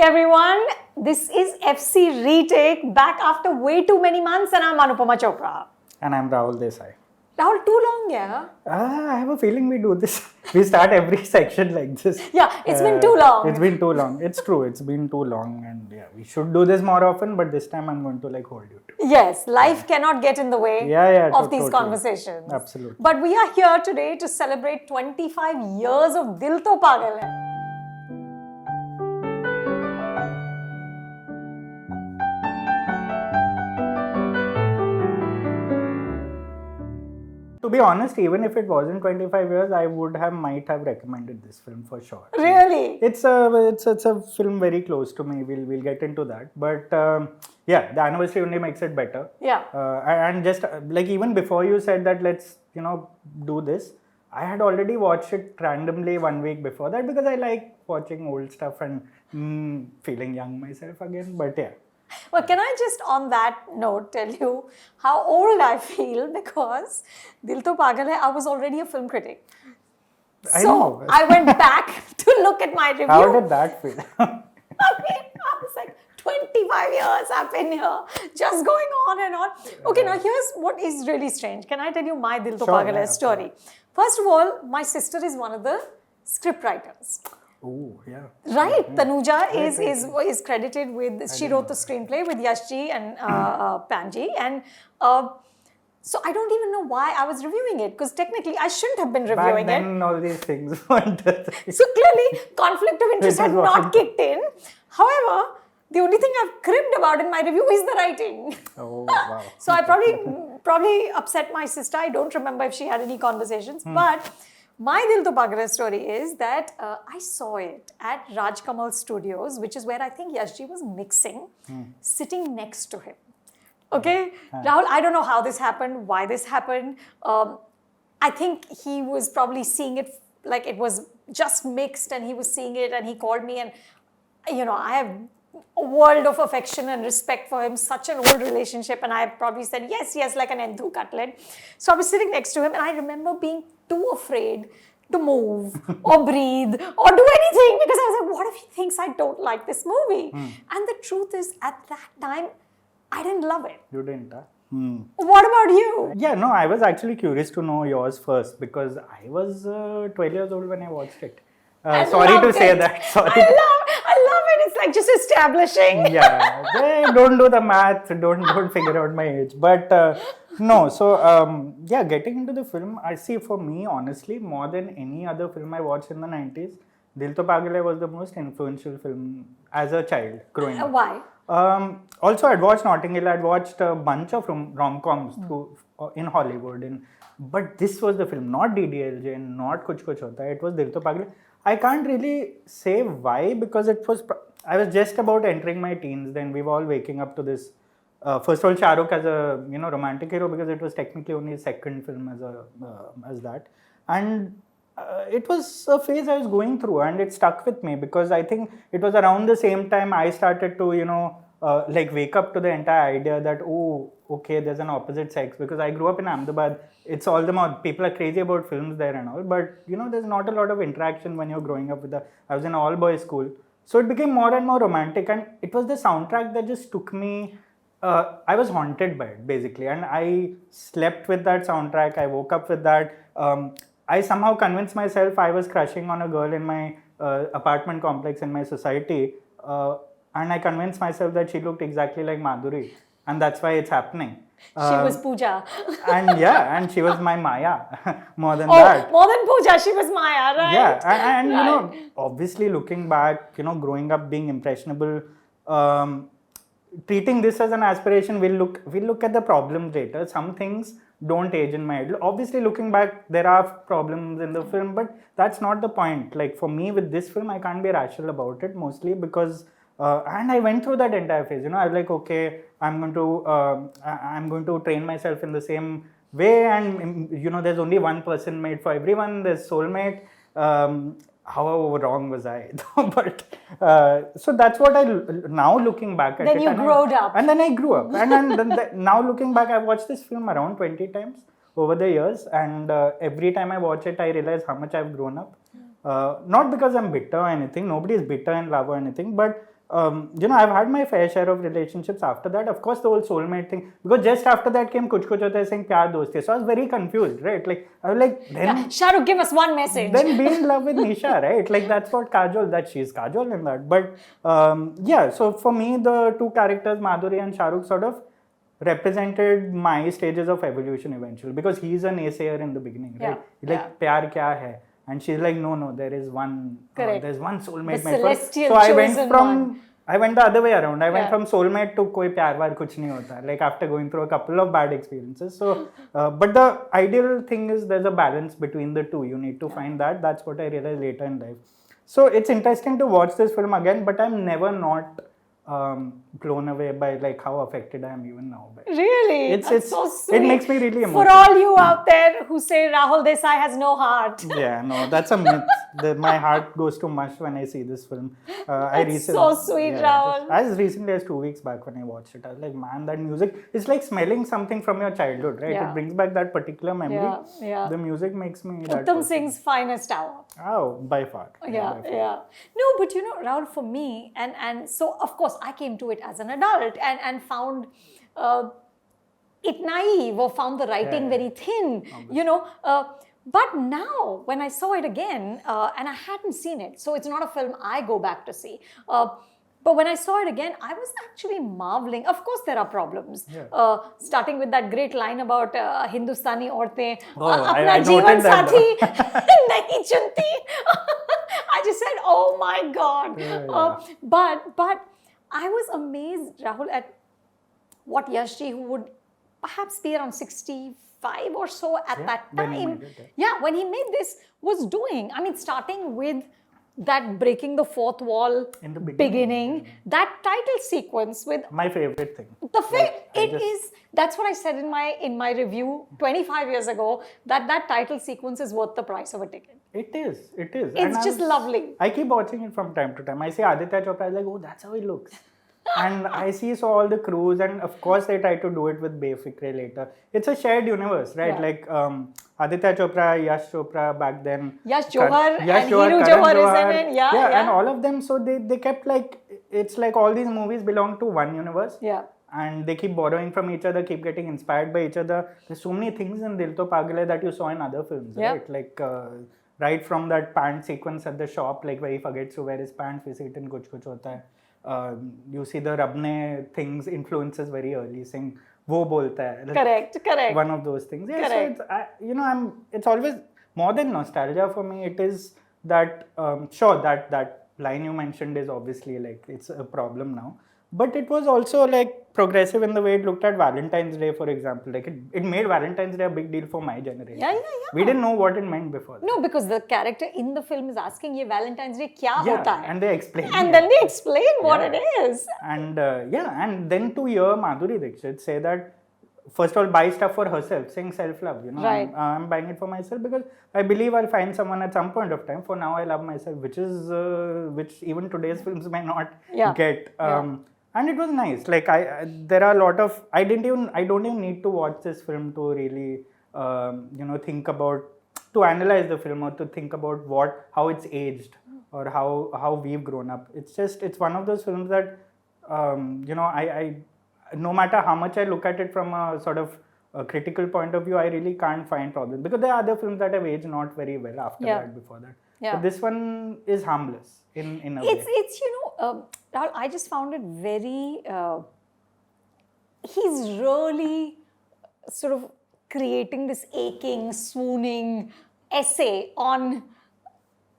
everyone. This is FC Retake, back after way too many months, and I'm Anupama Chopra. And I'm Rahul Desai. Rahul, too long, yeah? I have a feeling we do this. We start every section like this. Yeah, it's been too long. It's been too long. It's true. It's been too long. And yeah, we should do this more often, but this time I'm going to hold you to. Yes, life cannot get in the way of these totally. Conversations. Absolutely. But we are here today to celebrate 25 years of Dil Toh Pagal Hai. To be honest, even if it wasn't 25 years, I might have recommended this film for sure. Really? It's a film very close to me. We'll get into that. But yeah, the anniversary only makes it better. Yeah. And just even before you said that let's do this, I had already watched it randomly 1 week before that because I like watching old stuff and feeling young myself again. But yeah. Well, can I just on that note tell you how old I feel, because Dil To Pagal Hai, I was already a film critic. I know. I went back to look at my review. How did that feel? I was like, 25 years I've been here, just going on and on. Okay, now here's what is really strange. Can I tell you my Dil To Pagal Hai story? First of all, my sister is one of the script writers. Oh, yeah. Right, Yeah. Tanuja is credited with, she wrote the screenplay with Yashji and Panji, and so I don't even know why I was reviewing it, because technically I shouldn't have been reviewing Back then, all these things weren't a thing. So clearly, conflict of interest had not kicked in. However, the only thing I've cribbed about in my review is the writing. Oh, wow. So I probably upset my sister. I don't remember if she had any conversations, but my Dil To Pagal Hai story is that I saw it at Raj Kamal Studios, which is where I think Yashji was mixing, sitting next to him. Okay, Rahul, I don't know how this happened, why this happened. I think he was probably seeing it like it was just mixed, and he was seeing it, and he called me, and I have a world of affection and respect for him, such an old relationship, and I probably said yes, like an enthu cutlet. So I was sitting next to him, and I remember being too afraid to move or breathe or do anything, because I was like, what if he thinks I don't like this movie? And the truth is, at that time, I didn't love it. You didn't, huh? What about you? Yeah, no, I was actually curious to know yours first, because I was 12 years old when I watched it. Sorry to say that. Sorry. I love it. It's like just establishing. Yeah, don't do the math. Don't figure out my age. But no, so yeah, getting into the film, I see, for me, honestly, more than any other film I watched in the 90s, Dil To Pagal Hai was the most influential film as a child growing up. Why? Also, I'd watched Notting Hill. I'd watched a bunch of rom-coms in Hollywood. But this was the film, not DDLJ, not Kuch Kuch Hota Hai. It was Dil To Pagal Hai. I can't really say why, because I was just about entering my teens then. We were all waking up to this. First of all, Shah Rukh as a romantic hero, because it was technically only his second film as that. And it was a phase I was going through, and it stuck with me, because I think it was around the same time I started to wake up to the entire idea that, oh, okay, there's an opposite sex, because I grew up in Ahmedabad. It's all the more, people are crazy about films there and all, but there's not a lot of interaction when you're growing up I was in an all-boys school. So it became more and more romantic, and it was the soundtrack that just took me, I was haunted by it, basically, and I slept with that soundtrack. I woke up with that. I somehow convinced myself I was crushing on a girl in my apartment complex in my society, and I convinced myself that she looked exactly like Madhuri, and that's why it's happening. She was Pooja. and she was my Maya. More than that. More than Pooja, she was Maya, right? Yeah, and obviously looking back, growing up, being impressionable, treating this as an aspiration, we'll look at the problems later. Some things don't age in my head. Obviously, looking back, there are problems in the film, but that's not the point. Like, for me, with this film, I can't be rational about it, mostly because and I went through that entire phase. I was like, okay, I'm going to train myself in the same way, and there's only one person made for everyone. There's soulmate. How wrong was I? But so that's what now looking back at then it. Then you growed up. And then I grew up. And now looking back, I've watched this film around 20 times over the years, and every time I watch it, I realize how much I've grown up. Not because I'm bitter or anything. Nobody is bitter in love or anything, but I've had my fair share of relationships after that. Of course, the whole soulmate thing, because just after that came Kuch Kuch Hota Hai saying Pyar Dosti Hai. So I was very confused, right? Like, I was like, then, Shah Rukh, give us one message. then be in love with Nisha, right? Like, that's what Kajol, that she's Kajol in that. But yeah, so for me, the two characters, Madhuri and Shah Rukh, sort of represented my stages of evolution eventually, because he's a naysayer in the beginning, right? He's like, Pyar kya hai? And she's like, no, there is one, there's one soulmate. The celestial so I went chosen from, one. I went the other way around. I went from soulmate to koi pyar vaar kuch nahi hota. Like after going through a couple of bad experiences. So, but the ideal thing is there's a balance between the two. You need to find that. That's what I realized later in life. So it's interesting to watch this film again, but I'm never not blown away by like how affected I am even now. Really? That's so sweet. It makes me really emotional. For all you out there who say Rahul Desai has no heart. Yeah, no, that's a myth. My heart goes to mush when I see this film. So sweet, Rahul. As recently as 2 weeks back when I watched it, I was like, man, that music is like smelling something from your childhood, right? It brings back that particular memory. Yeah. The music makes me Uttam Singh's finest hour. Oh, by far. Yeah. No, but Rahul, for me, and so of course I came to it as an adult and found it naive or found the writing very thin, but now when I saw it again, and I hadn't seen it, so it's not a film I go back to see. But when I saw it again, I was actually marveling. Of course, there are problems. Starting with that great line about Hindustani aurtein, apna jeevan sathi nahi chunti. I just said, oh my God. But I was amazed, Rahul, at what Yashji, who would perhaps be around 65 or so at that time. When he made this, was doing. I mean, starting with that breaking the fourth wall in the beginning, that title sequence with my favorite thing. That's what I said in my review 25 years ago, that title sequence is worth the price of a ticket. It is. It's just lovely. I keep watching it from time to time. I see Aditya Chopra, I was like, oh, that's how he looks. And I saw all the crews, and of course they try to do it with Befikre later. It's a shared universe, right? Like Aditya Chopra, Yash Chopra back then. Yash Johar and Hiru Johar is in it. Yeah. And all of them, so they kept like, it's like all these movies belong to one universe. Yeah. And they keep borrowing from each other, keep getting inspired by each other. There's so many things in Dil Toh Pagal Hai that you saw in other films, right? Like right from that pant sequence at the shop, like where he forgets to wear his pants, we see it in Kuch Kuch Hota Hai. You see the Rabne things influences very early, saying wo bolta hai. Like, correct. One of those things. Yeah, correct. So it's always more than nostalgia for me. It is that sure that line you mentioned is obviously like it's a problem now, but it was also like progressive in the way it looked at Valentine's Day, for example. Like it made Valentine's Day a big deal for my generation. Yeah. We didn't know what it meant before that. No, because the character in the film is asking, "Ye Valentine's Day kya hota hai?" And they explain. And then they explain what it is. And and then to hear Madhuri Dixit say that, first of all, buy stuff for herself, saying self-love. Right. I'm buying it for myself because I believe I'll find someone at some point of time. For now, I love myself, which even today's films may not get. And it was nice. Like there are a lot of I don't even need to watch this film to really think about, to analyze the film or to think about how it's aged or how we've grown up. It's one of those films that I no matter how much I look at it from a sort of a critical point of view, I really can't find problems, because there are other films that have aged not very well after that, before that. But this one is harmless in a way. It's Rahul, I just found it very. He's really sort of creating this aching, swooning essay on,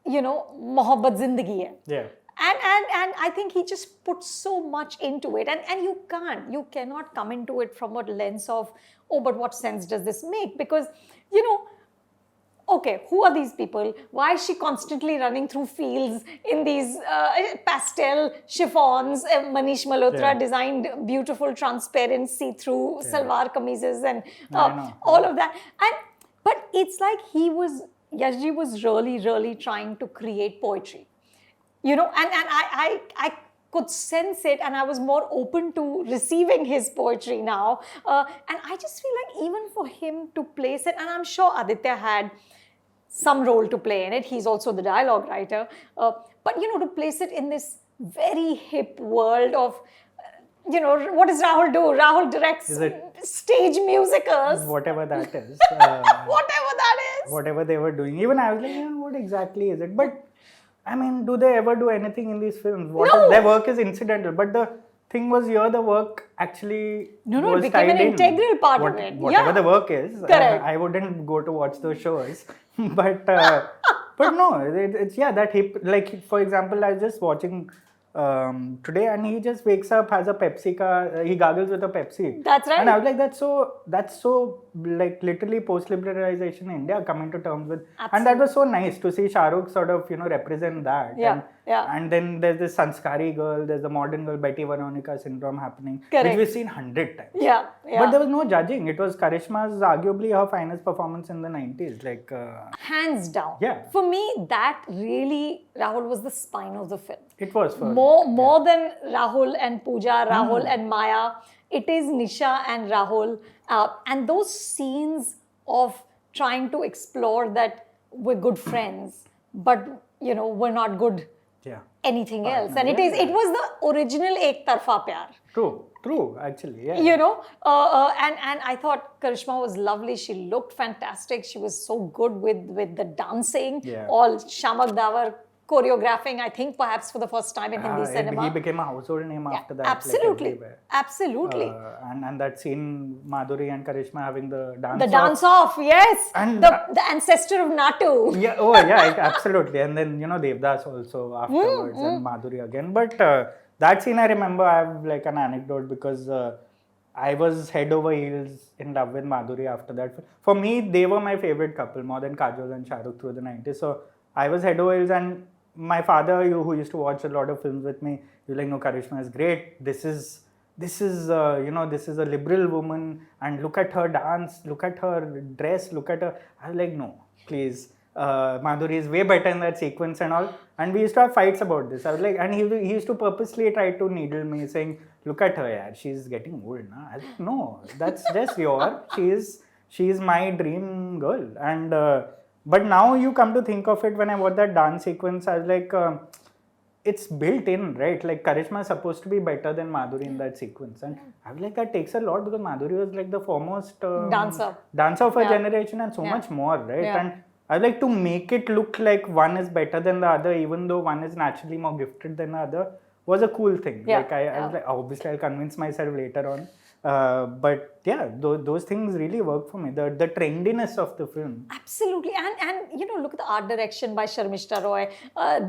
Mohabbat Zindagi hai. Yeah. And I think he just puts so much into it, and you cannot come into it from a lens of, oh, but what sense does this make? Because, okay, who are these people? Why is she constantly running through fields in these pastel chiffons? Manish Malhotra designed beautiful, transparent, see-through salwar kameezes and all of that. But it's like Yashji was really, really trying to create poetry. And I could sense it, and I was more open to receiving his poetry now. And I just feel like even for him to place it, and I'm sure Aditya had some role to play in it. He's also the dialogue writer. But, to place it in this very hip world of, what does Rahul do? Rahul directs stage musicals. Whatever that is. Whatever that is. Whatever they were doing. Even I was like, what exactly is it? But, I mean, do they ever do anything in these films? No. Their work is incidental. But the thing was here, the work actually it became an integral part of it. Whatever the work is. Correct. I wouldn't go to watch those shows. But no, it's that hip. Like, for example, I was just watching today, and he just wakes up, has a Pepsi he gargles with a Pepsi. That's right. And I was like, that's so like literally post-liberalization in India coming to terms with. Absolutely. And that was so nice to see Shah Rukh sort of, represent that. And then there's this Sanskari girl, there's the modern girl, Betty Veronica syndrome happening. Correct. Which we've seen 100 times. Yeah. But there was no judging. It was Karishma's arguably her finest performance in the 90s. Like, hands down. Yeah. For me, that really, Rahul was the spine of the film. It was for more than Rahul and Pooja, Rahul and Maya. It is Nisha and Rahul. And those scenes of trying to explore that we're good friends, but, we're not good anything else. And it was the original Ek Tarfa Pyaar. True, actually, yeah. And I thought Karishma was lovely. She looked fantastic. She was so good with the dancing. Yeah. All Shamak Davar choreographing, I think perhaps for the first time in Hindi cinema. He became a household name after that. Absolutely. Like Absolutely. And that scene, Madhuri and Karishma having the dance The dance off, yes. And the ancestor of Natu. Yeah, absolutely. And then, Devdas also afterwards and Madhuri again. But that scene I remember, I have like an anecdote because I was head over heels in love with Madhuri after that. For me, they were my favorite couple more than Kajol and Shah Rukh through the 90s. So I was head over heels, and my father, who used to watch a lot of films with me, he was like, no, Karishma is great. This is a liberal woman, and look at her dance, look at her dress, look at her. I was like, no, please. Madhuri is way better in that sequence and all. And we used to have fights about this. I was like, and he used to purposely try to needle me, saying, look at her, yaar, she's getting old. Na? I was like, no, that's just she is my dream girl. And but now you come to think of it, when I watched that dance sequence, I was like, it's built in, right? Like, Karishma is supposed to be better than Madhuri in that sequence. And I was like, that takes a lot, because Madhuri was like the foremost dancer of her generation, and so much more, right? And I was like, to make it look like one is better than the other, even though one is naturally more gifted than the other, was a cool thing. Like, I was like, obviously I'll convince myself later on. But yeah, those things really work for me. The trendiness of the film. Absolutely. And look at the art direction by Sharmishta Roy.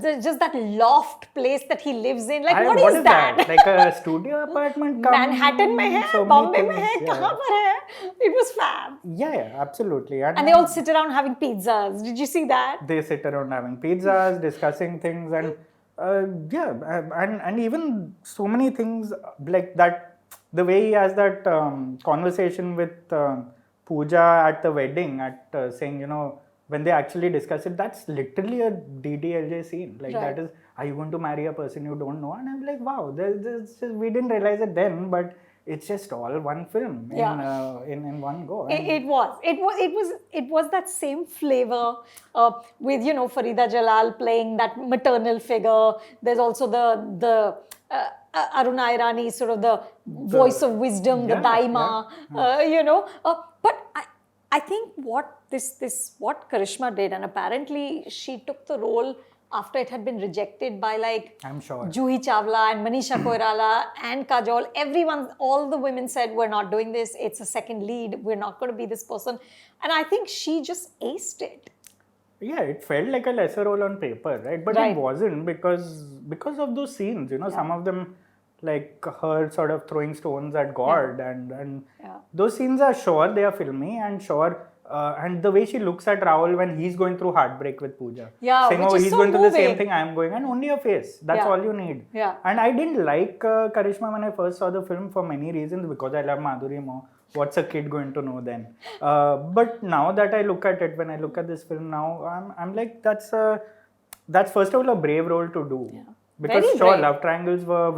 Just that loft place that he lives in. Like, what is that? Like a studio apartment? Manhattan mein hai, so Bombay mein hai, kahan par hai? It was fab. Yeah, absolutely. And they all sit around having pizzas. Did you see that? They sit around having pizzas, discussing things, and and even so many things like that. The way he has that conversation with Pooja at the wedding, saying, when they actually discuss it, that's literally a DDLJ scene. Like, that is, are you going to marry a person you don't know? And I'm like, wow, we didn't realize it then, but it's just all one film in one go. It was that same flavor with, Farida Jalal playing that maternal figure. There's also the Aruna Irani, sort of the voice of wisdom, the daima, but I think what Karishma did, and apparently she took the role after it had been rejected by, like, I'm sure, Juhi Chawla and Manisha Koirala and Kajol. Everyone, all the women said, we're not doing this. It's a second lead. We're not going to be this person. And I think she just aced it. Yeah, it felt like a lesser role on paper, right? But it wasn't, because of those scenes, some of them, like her sort of throwing stones at God, and those scenes are sure, they are filmy, and sure, and the way she looks at Rahul when he's going through heartbreak with Pooja, saying, oh, he's going through the same thing I'm going, and only a face, that's all you need. And I didn't like Karishma when I first saw the film for many reasons, because I love Madhuri more. What's a kid going to know then? But now that I look at it, when I look at this film now, I'm like, that's first of all a brave role to do. Yeah. Because sure, love triangles were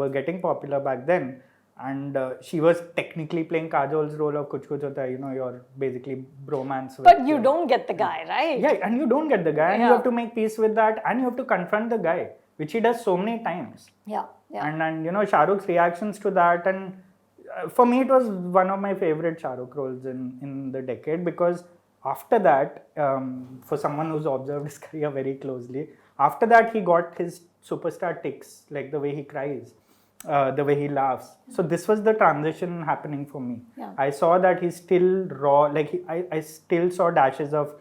getting popular back then. And she was technically playing Kajol's role of Kuch Kuch Hota Hai, your basically bromance. But you don't get the guy, right? Yeah, and you don't get the guy, and you have to make peace with that, and you have to confront the guy. which he does so many times. Yeah. And you know, Shah Rukh's reactions to that, and for me, it was one of my favorite Shah Rukh roles in the decade, because after that, for someone who's observed his career very closely, after that he got his superstar tics, like the way he cries, the way he laughs. So this was the transition happening for me. Yeah. I saw that he's still raw, like I still saw dashes of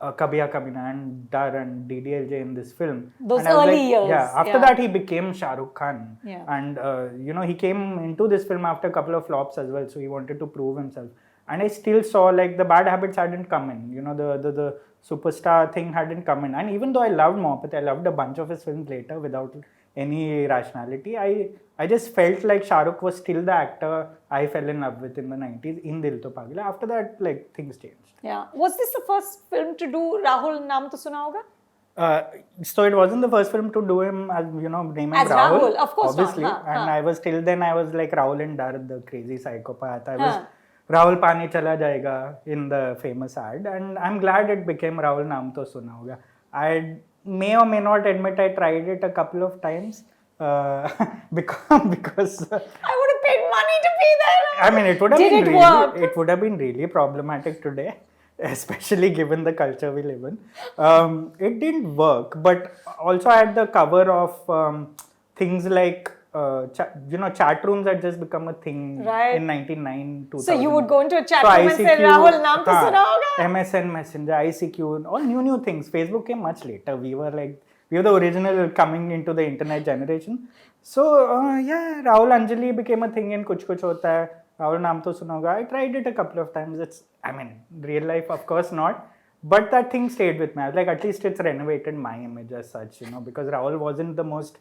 Kabhi Aa Kabhi Na and Dar and DDLJ in this film. Those And I was early like, years. Yeah, after that he became Shah Rukh Khan. Yeah. And you know, he came into this film after a couple of flops as well, so he wanted to prove himself. And I still saw, like, the bad habits hadn't come in, you know, the superstar thing hadn't come in. And even though I loved Mohabbat, I loved a bunch of his films later without any rationality, I just felt like Shah Rukh was still the actor I fell in love with in the 90s in Dil Toh Pagal Hai. After that, like, things changed. Yeah. Was this the first film to do Rahul Naam To Suna Hoga? So it wasn't the first film to do him as, you know, name him As Rahul, of course not. obviously. And I was, till then I was like Rahul in Dar, the crazy psychopath. I was Huh. Rahul Pani Chala Jayega in the famous ad, and I'm glad it became Rahul Naam To Suna Hoga. I may or may not admit I tried it a couple of times because I would have paid money to be there. I mean, it would have Did been it really, work? it would have been really problematic today, especially given the culture we live in. It didn't work, but also at the cover of things like you know, chat rooms had just become a thing Right. in 99, 2000. So you would go into a chat So room and say, Rahul Naam To Suna Hoga? MSN Messenger, ICQ, all new things. Facebook came much later. We were the original coming into the internet generation. So yeah, Rahul Anjali became a thing in Kuch Kuch Hota Hai. Rahul Naam To Suna Hoga. I tried it a couple of times. I mean, real life, of course not. But that thing stayed with me. I was like, at least it's renovated my image as such, you know, because Rahul wasn't the most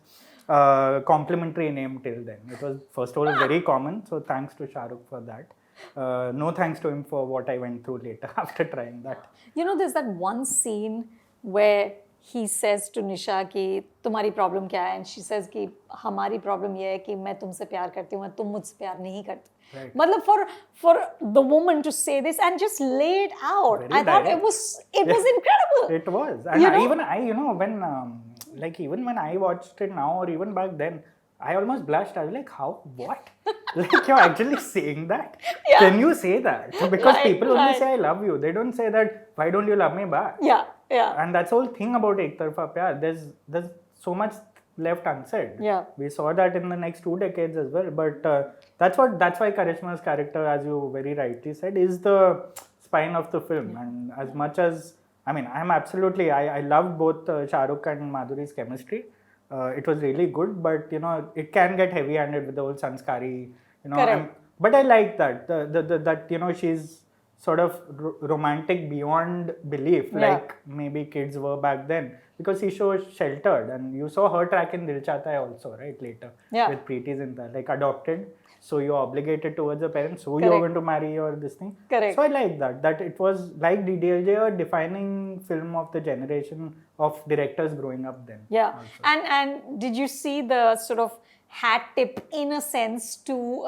complimentary name till then. It was, first of all, very common. So thanks to Shah Rukh for that. No thanks to him for what I went through later after trying that. You know, there's that one scene where he says to Nisha कि तुम्हारी problem क्या है? And she says कि हमारी problem ये है कि मैं तुमसे प्यार करती हूँ, तुम मुझसे प्यार नहीं करते. Right. मतलब for the woman to say this and just lay it out, Very I thought direct. it was incredible. It was. And You know? even I, you know, when even when I watched it now or even back then, I almost blushed. I was like, how? What? Like, you're actually saying that? Yeah. Can you say that? Because Right, people only right. say I love you. They don't say that, why don't you love me back? Yeah. And that's the whole thing about Ek Tarfa Pyaar. There's so much left unsaid. Yeah. We saw that in the next 2 decades as well. But that's why Karishma's character, as you very rightly said, is the spine of the film. And as much as, I mean, I loved both Shah Rukh and Madhuri's chemistry. It was really good, but you know, it can get heavy-handed with the whole sanskari, you know. Correct. But I like that that you know, she's sort of romantic beyond belief, Yeah. like maybe kids were back then, because she shows sheltered, and you saw her track in Dil Chahta Hai also, right, later, Yeah. with Preeti Zinta, like adopted. So you're obligated towards the parents, so Correct. you're going to marry or this thing. Correct. So I like that it was like DDLJ, a defining film of the generation of directors growing up then. Yeah. also. And did you see the sort of hat tip in a sense to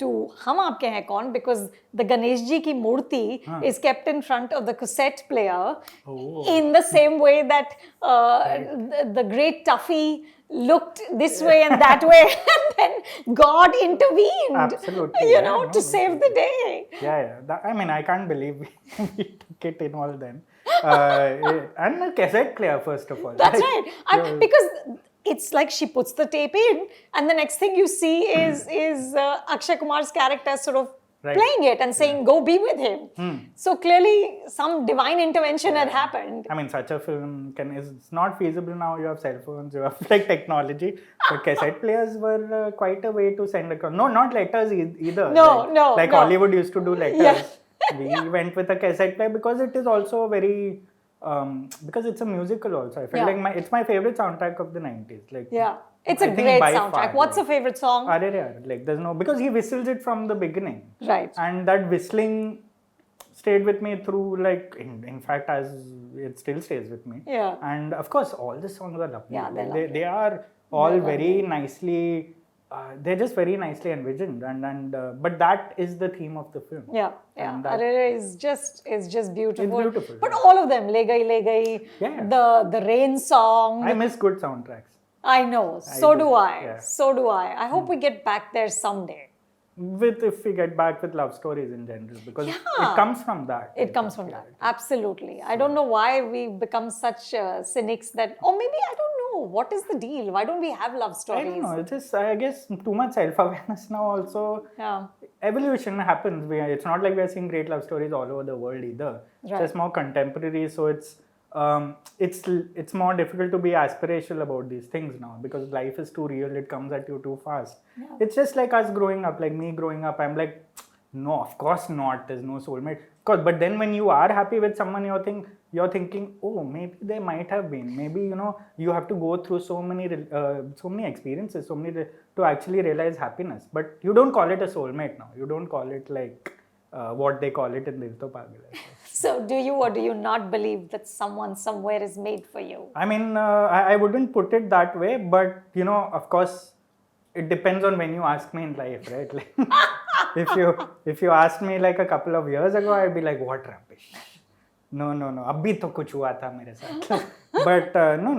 Hum Aapke Hain Kaun, because the Ganesh ji ki murti is kept in front of the cassette player in the same way that the great Tuffy looked this way and that way, and then God intervened. Absolutely, You yeah, know, no, to save the day. Yeah. I mean, I can't believe we took it in all then. And a cassette player, first of all. That's Like, right. And because it's like she puts the tape in, and the next thing you see is Akshay Kumar's character sort of Right. playing it and saying, "Go be with him." So clearly, some divine intervention had happened. I mean, such a film it's not feasible now. You have cell phones, you have like technology, but cassette players were quite a way to send across. No, not letters either. No. Like Hollywood used to do letters. Yeah. We went with a cassette player because it is also very, because it's a musical also. I feel Yeah. like it's my favorite soundtrack of the 90s. Like, Yeah, it's I a think great by soundtrack. far, What's like, your favorite song? like there's no, because he whistles it from the beginning. Right. And that whistling stayed with me through, like, in fact, as it still stays with me. Yeah. And of course, all the songs are lovely. Yeah, they're Like, lovely. they are all They're very nicely, they're just very nicely envisioned. And but that is the theme of the film. Yeah. And that- Arere is just beautiful. It's beautiful, But yeah. all of them, Le Gai, Yeah. the rain song. I miss good soundtracks. I know. So do I. Yeah. So do I. I hope we get back there someday. If we get back with love stories in general, because Yeah. it comes from that. It comes from that. Absolutely. I don't know why we become such cynics that, or maybe I don't know. What is the deal? Why don't we have love I stories? don't know. It's just, I guess, too much self-awareness now also. Yeah. Evolution happens. It's not like we're seeing great love stories all over the world either. Right. It's just more contemporary, so it's more difficult to be aspirational about these things now because life is too real. It comes at you too fast. Yeah. It's just like us growing up, like me growing up. I'm like, no, of course not. There's no soulmate. Of course, but then when you are happy with someone, you're thinking, oh, maybe there might have been. Maybe you have to go through so many experiences, to actually realize happiness. But you don't call it a soulmate now. You don't call it like what they call it in Dil To Pagal Hai. So do you or do you not believe that someone somewhere is made for you? I mean, I wouldn't put it that way, but of course, it depends on when you ask me in life, right? Like, if you asked me like a couple of years ago, I'd be like, what rubbish. No. Abhi to kuch hua tha mere saath. But no.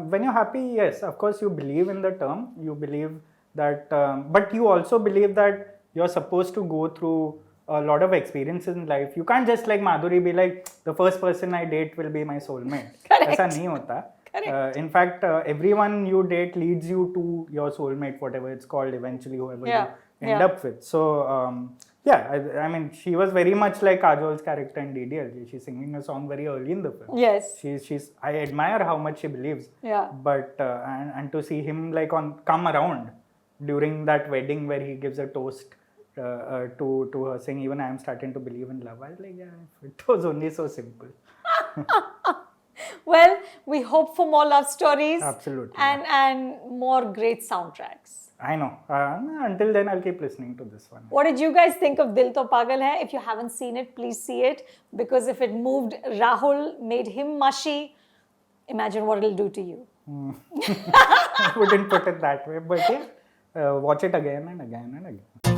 When you're happy, yes, of course, you believe in the term. You believe that, but you also believe that you're supposed to go through a lot of experiences in life. You can't just like Madhuri be like, the first person I date will be my soulmate. Correct. Aisa nahi hota. Correct. In fact, everyone you date leads you to your soulmate, whatever it's called, eventually, whoever you end up with. So, I mean, she was very much like Kajol's character in DDLJ. She's singing a song very early in the film. Yes. I admire how much she believes. Yeah. But, and to see him like come around during that wedding where he gives a toast to her, saying, even I am starting to believe in love. I was like, yeah, it was only so simple. Well, we hope for more love stories. Absolutely. And more great soundtracks. I know. Until then, I'll keep listening to this one. What did you guys think of Dil To Pagal Hai? If you haven't seen it, please see it. Because if it moved Rahul, made him mushy, imagine what it'll do to you. I wouldn't put it that way. But yeah, watch it again and again and again.